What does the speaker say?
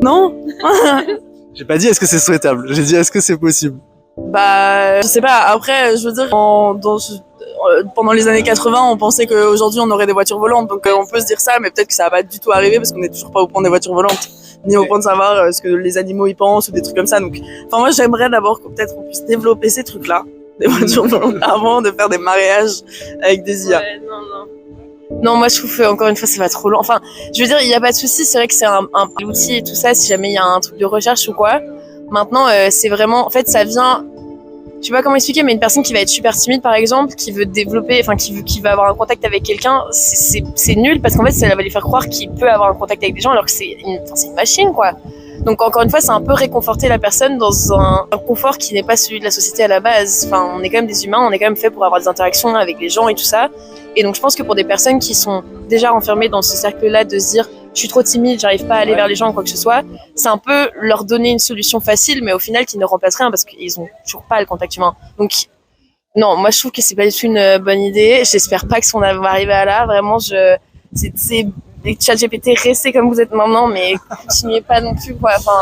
Non? J'ai pas dit est-ce que c'est souhaitable, j'ai dit est-ce que c'est possible. Bah, je sais pas. Après, je veux dire, pendant les années 80, on pensait qu'aujourd'hui on aurait des voitures volantes. Donc on peut se dire ça, mais peut-être que ça va pas du tout arriver parce qu'on est toujours pas au point des voitures volantes, ni au point de savoir ce que les animaux y pensent ou des trucs comme ça. Donc, enfin moi j'aimerais d'abord que peut-être on puisse développer ces trucs-là, des voitures volantes, avant de faire des mariages avec des IA. Ouais, non, moi je trouve que, encore une fois ça va trop loin. Enfin, je veux dire, il y a pas de souci, c'est vrai que c'est un outil et tout ça, si jamais il y a un truc de recherche ou quoi. Maintenant, c'est vraiment, en fait, ça vient, je sais pas comment expliquer, mais une personne qui va être super timide par exemple, qui veut développer, enfin qui va avoir un contact avec quelqu'un, c'est nul parce qu'en fait ça va lui faire croire qu'il peut avoir un contact avec des gens alors que c'est une machine quoi. Donc encore une fois, c'est un peu réconforter la personne dans un confort qui n'est pas celui de la société à la base. Enfin, on est quand même des humains, on est quand même fait pour avoir des interactions avec les gens et tout ça. Et donc je pense que pour des personnes qui sont déjà renfermées dans ce cercle-là de se dire je suis trop timide, j'arrive pas à aller vers les gens ou quoi que ce soit, c'est un peu leur donner une solution facile, mais au final qui ne remplace rien parce qu'ils ont toujours pas le contact humain. Donc non, moi je trouve que c'est pas du tout une bonne idée. J'espère pas qu'on va arriver à là. Vraiment, c'est les ChatGPT, restez comme vous êtes maintenant, mais continuez pas non plus quoi. Enfin,